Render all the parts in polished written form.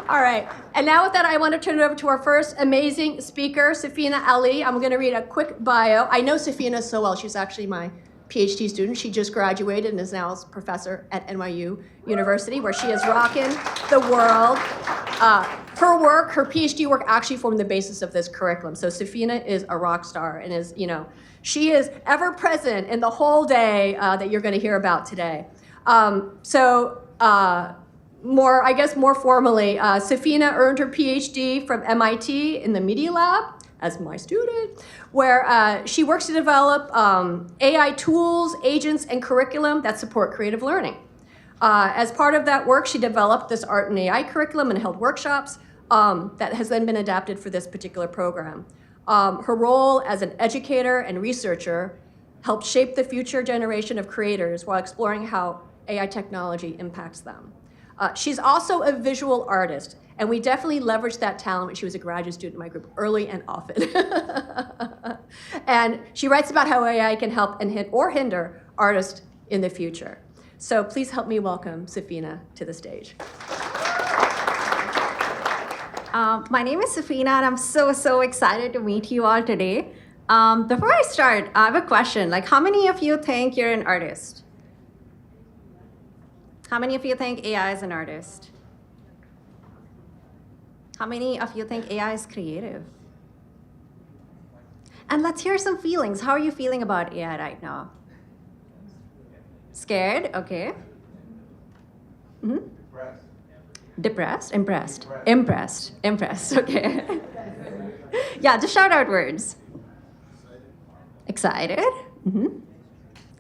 All right, and now with that, I want to turn it over to our first amazing speaker, Safina Ali. I'm going to read a quick bio. I know Safina so well. She's actually my PhD student. She just graduated and is now a professor at NYU University, where she is rocking the world. Her work, her PhD work, actually formed the basis of this curriculum. So Safina is a rock star and is, she is ever present in the whole day that you're going to hear about today. More formally, Safina earned her PhD from MIT in the Media Lab as my student, where she works to develop AI tools, agents, and curriculum that support creative learning. As part of that work, she developed this art and AI curriculum and held workshops that has then been adapted for this particular program. Her role as an educator and researcher helped shape the future generation of creators while exploring how AI technology impacts them. She's also a visual artist, and we definitely leveraged that talent when she was a graduate student in my group early and often. And she writes about how AI can help and hinder artists in the future. So please help me welcome Safina to the stage. My name is Safina, and I'm so excited to meet you all today. Before I start, I have a question. How many of you think you're an artist? How many of you think AI is an artist? How many of you think AI is creative? And let's hear some feelings. How are you feeling about AI right now? Scared? Okay. Mm-hmm. Depressed? Impressed? Impressed. Okay. Yeah, just shout out words. Excited? Mm-hmm.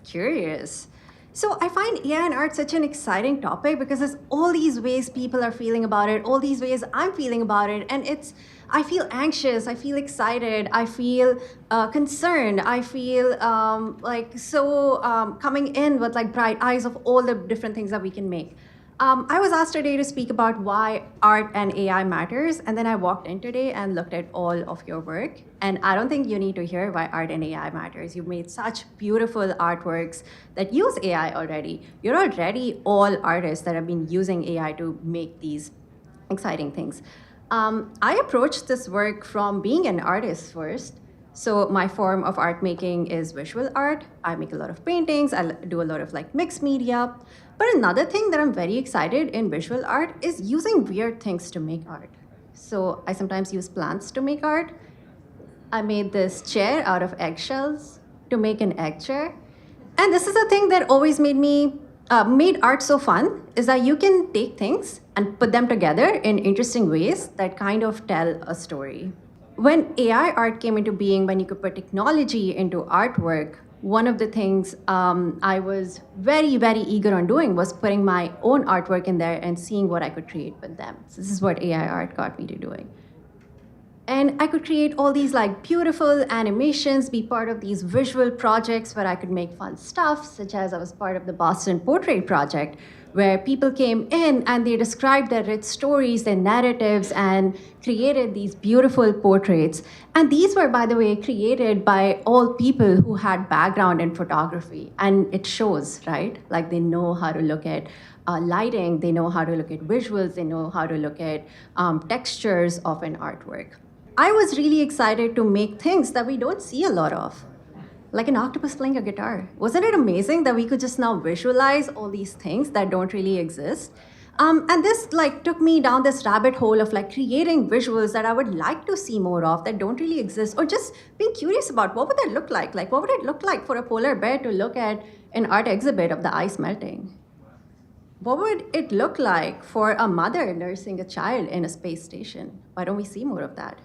Curious. So I find AI and art such an exciting topic because there's all these ways people are feeling about it, all these ways I'm feeling about it, and I feel anxious, I feel excited, I feel concerned, I feel coming in with bright eyes of all the different things that we can make. I was asked today to speak about why art and AI matters, and then I walked in today and looked at all of your work, and I don't think you need to hear why art and AI matters. You've made such beautiful artworks that use AI already. You're already all artists that have been using AI to make these exciting things. I approached this work from being an artist first. So my form of art making is visual art. I make a lot of paintings. I do a lot of mixed media. But another thing that I'm very excited in visual art is using weird things to make art. So I sometimes use plants to make art. I made this chair out of eggshells to make an egg chair. And this is a thing that always made art so fun, is that you can take things and put them together in interesting ways that kind of tell a story. When AI art came into being, when you could put technology into artwork, one of the things I was very eager on doing was putting my own artwork in there and seeing what I could create with them. So this is what AI art got me to doing. And I could create all these beautiful animations, be part of these visual projects where I could make fun stuff, such as I was part of the Boston Portrait Project, where people came in and they described their rich stories, their narratives, and created these beautiful portraits. And these were, by the way, created by all people who had background in photography. And it shows, right? They know how to look at lighting, they know how to look at visuals, they know how to look at textures of an artwork. I was really excited to make things that we don't see a lot of, like an octopus playing a guitar. Wasn't it amazing that we could just now visualize all these things that don't really exist? And this took me down this rabbit hole of creating visuals that I would like to see more of that don't really exist, or just being curious about what would that look like? What would it look like for a polar bear to look at an art exhibit of the ice melting? What would it look like for a mother nursing a child in a space station? Why don't we see more of that?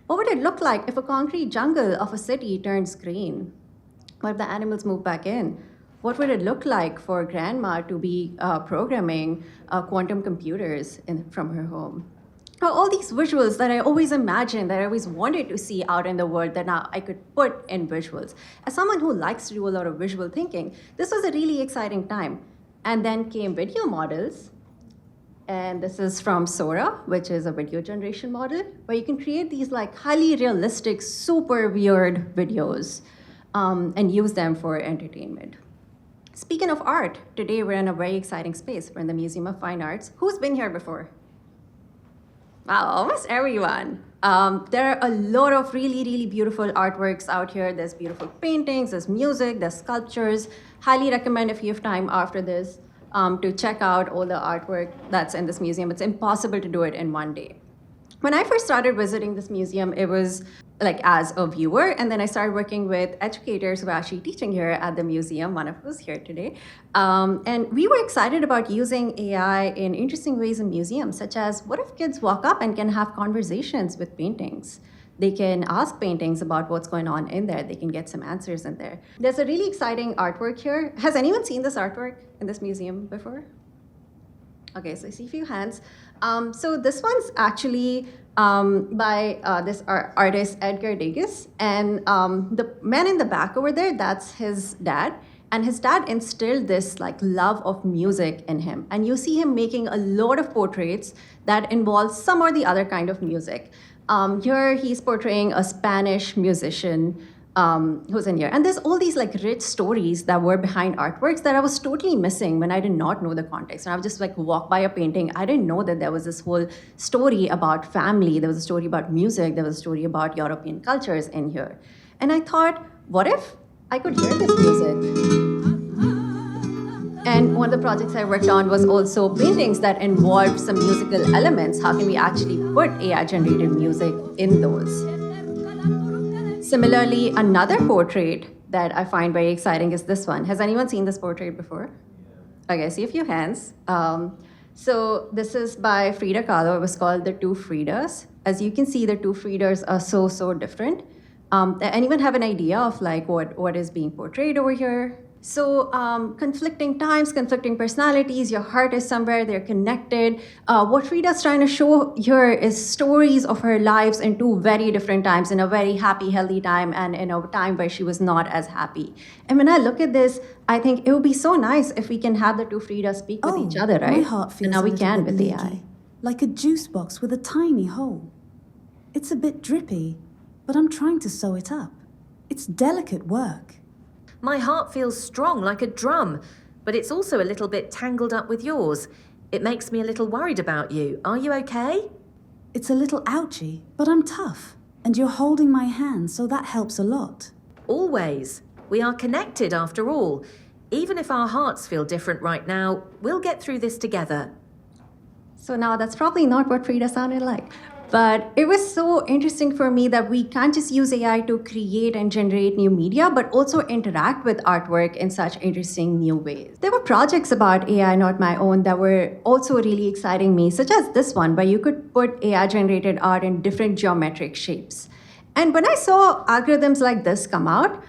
What would it look like if a concrete jungle of a city turns green? What if the animals move back in? What would it look like for grandma to be programming quantum computers from her home? All these visuals that I always imagined, that I always wanted to see out in the world, that now I could put in visuals. As someone who likes to do a lot of visual thinking, this was a really exciting time. And then came video models. And this is from Sora, which is a video generation model, where you can create these highly realistic, super weird videos and use them for entertainment. Speaking of art, today we're in a very exciting space. We're in the Museum of Fine Arts. Who's been here before? Wow, almost everyone. There are a lot of really, really beautiful artworks out here. There's beautiful paintings, there's music, there's sculptures. Highly recommend if you have time after this to check out all the artwork that's in this museum. It's impossible to do it in one day. When I first started visiting this museum, it was like as a viewer, and then I started working with educators who are actually teaching here at the museum. One of us here today. And we were excited about using AI in interesting ways in museums, such as what if kids walk up and can have conversations with paintings? They can ask paintings about what's going on in there. They can get some answers in there. There's a really exciting artwork here. Has anyone seen this artwork in this museum before? Okay, so I see a few hands. So this one's actually by this artist Edgar Degas, and the man in the back over there, that's his dad. And his dad instilled this like love of music in him. And you see him making a lot of portraits that involve some or the other kind of music. Here he's portraying a Spanish musician who's in here. And there's all these like rich stories that were behind artworks that I was totally missing when I did not know the context. And I would just like walk by a painting. I didn't know that there was this whole story about family. There was a story about music. There was a story about European cultures in here. And I thought, what if I could hear this music? And one of the projects I worked on was also paintings that involved some musical elements. How can we actually put AI-generated music in those? Similarly, another portrait that I find very exciting is this one. Has anyone seen this portrait before? Okay, I see a few hands. So this is by Frida Kahlo. It was called The Two Fridas. As you can see, the two Fridas are so different. Anyone have an idea of like what is being portrayed over here? So conflicting times, conflicting personalities, your heart is somewhere, they're connected. What Frida's trying to show here is stories of her lives in two very different times, in a very happy, healthy time, and in a time where she was not as happy. And when I look at this, I think it would be so nice if we can have the two Fridas speak with each other, right? My heart feels and now a we little can bit with leaky, AI. like a juice box with a tiny hole. It's a bit drippy, but I'm trying to sew it up. It's delicate work. My heart feels strong like a drum, but it's also a little bit tangled up with yours. It makes me a little worried about you. Are you okay? It's a little ouchy, but I'm tough. And you're holding my hand, so that helps a lot. Always. We are connected after all. Even if our hearts feel different right now, we'll get through this together. So now that's probably not what Frida sounded like. But it was so interesting for me that we can't just use AI to create and generate new media, but also interact with artwork in such interesting new ways. There were projects about AI, not my own, that were also really exciting me, such as this one, where you could put AI-generated art in different geometric shapes. And when I saw algorithms like this come out,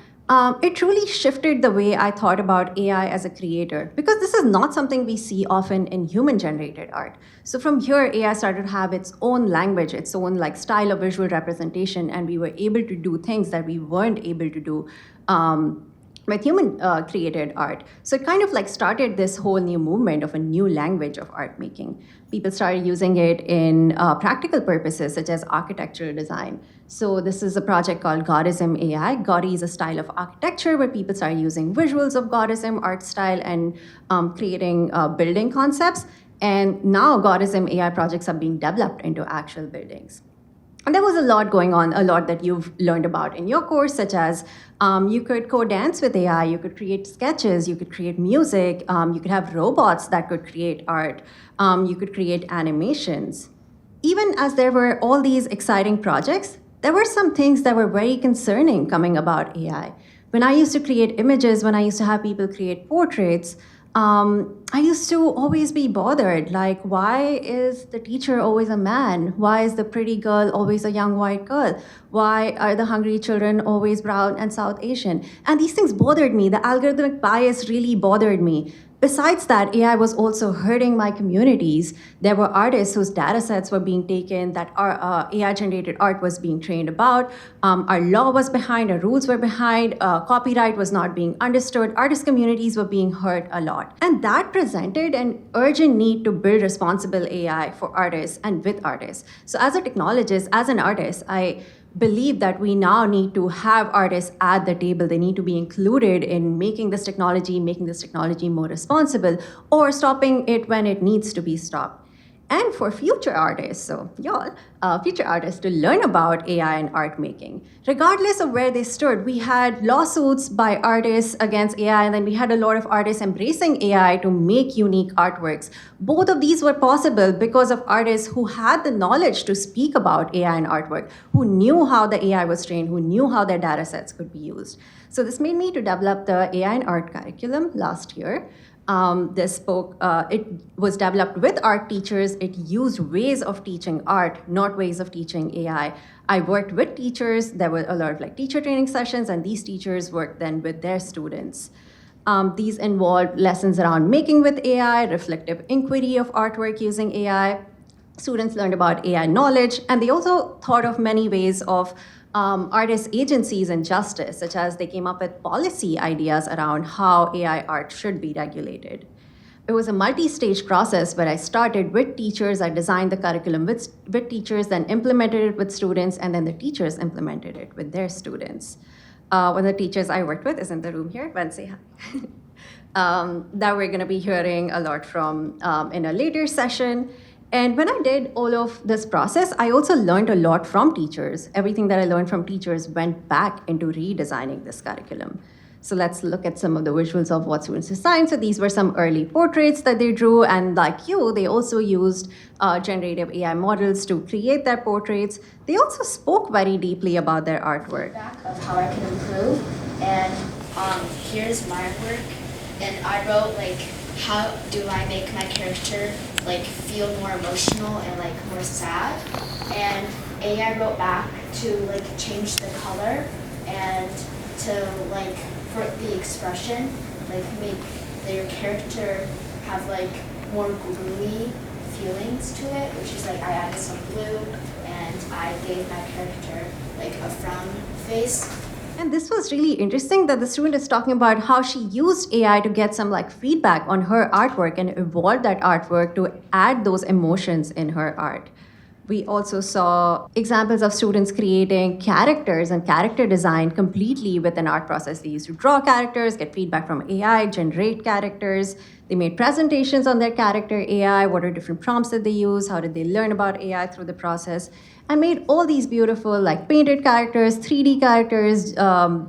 it truly shifted the way I thought about AI as a creator, because this is not something we see often in human-generated art. So from here, AI started to have its own language, its own like style of visual representation, and we were able to do things that we weren't able to do with human created art. So it kind of like started this whole new movement of a new language of art making. People started using it in practical purposes, such as architectural design. So this is a project called Goddism AI. Gaudi is a style of architecture where people started using visuals of Goddism art style and creating building concepts. And now Goddism AI projects are being developed into actual buildings. And there was a lot going on, a lot that you've learned about in your course, such as you could co-dance with AI, you could create sketches, you could create music, you could have robots that could create art, you could create animations. Even as there were all these exciting projects, there were some things that were very concerning coming about AI. When I used to create images, when I used to have people create portraits, I used to always be bothered, like, why is the teacher always a man? Why is the pretty girl always a young white girl? Why are the hungry children always brown and South Asian? And these things bothered me. The algorithmic bias really bothered me. Besides that, AI was also hurting my communities. There were artists whose data sets were being taken, that our AI-generated art was being trained about. Our law was behind, our rules were behind, copyright was not being understood. Artist communities were being hurt a lot. And that presented an urgent need to build responsible AI for artists and with artists. So as a technologist, as an artist, I believe that we now need to have artists at the table. They need to be included in making this technology more responsible, or stopping it when it needs to be stopped. and for future artists, so y'all, future artists to learn about AI and art making. Regardless of where they stood, we had lawsuits by artists against AI, and then we had a lot of artists embracing AI to make unique artworks. Both of these were possible because of artists who had the knowledge to speak about AI and artwork, who knew how the AI was trained, who knew how their data sets could be used. So this made me to develop the AI and art curriculum last year. It was developed with art teachers. It used ways of teaching art, not ways of teaching AI. I worked with teachers. There were a lot of teacher training sessions, and these teachers worked then with their students. These involved lessons around making with AI, reflective inquiry of artwork using AI. Students learned about AI knowledge, and they also thought of many ways of artists' agencies and justice, such as they came up with policy ideas around how AI art should be regulated. It was a multi-stage process where I started with teachers, I designed the curriculum with teachers, then implemented it with students, and then the teachers implemented it with their students. One of the teachers I worked with is in the room here. Ben, say hi. That we're going to be hearing a lot from in a later session. And when I did all of this process, I also learned a lot from teachers. Everything that I learned from teachers went back into redesigning this curriculum. So let's look at some of the visuals of what students designed. So these were some early portraits that they drew. And like you, they also used generative AI models to create their portraits. They also spoke very deeply about their artwork. Of how I can improve. And here's my work. And I wrote how do I make my character feel more emotional and more sad. And AI wrote back to change the color and to for the expression, make your character have more gluey feelings to it, which is I added some blue and I gave my character a frown face. And this was really interesting that the student is talking about how she used AI to get some feedback on her artwork and evolve that artwork to add those emotions in her art. We also saw examples of students creating characters and character design completely with an art process. They used to draw characters, get feedback from AI, generate characters. They made presentations on their character AI, what are different prompts that they use, how did they learn about AI through the process, and made all these beautiful painted characters, 3D characters,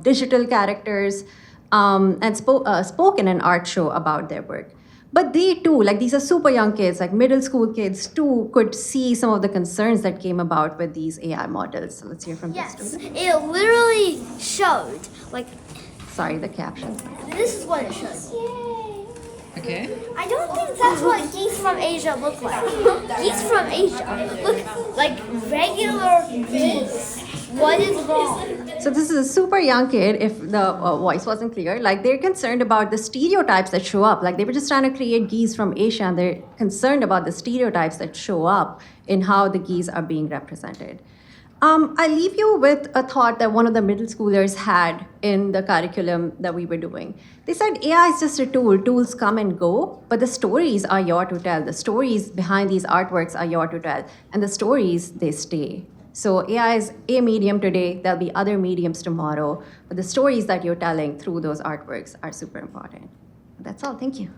digital characters, and spoke in an art show about their work. But they too, these are super young kids, middle school kids too, could see some of the concerns that came about with these AI models. So let's hear from this student. It literally showed, Sorry, the caption. this is what it showed. Okay. I don't think that's what geese from Asia look like. Geese from Asia look like regular geese. What is wrong? So this is a super young kid, if the voice wasn't clear. They're concerned about the stereotypes that show up. They were just trying to create geese from Asia, and they're concerned about the stereotypes that show up in how the geese are being represented. I leave you with a thought that one of the middle schoolers had in the curriculum that we were doing. They said AI is just a tool. Tools come and go, but the stories are your to tell. The stories behind these artworks are your to tell. And the stories, they stay. So AI is a medium today. There'll be other mediums tomorrow. But the stories that you're telling through those artworks are super important. That's all. Thank you.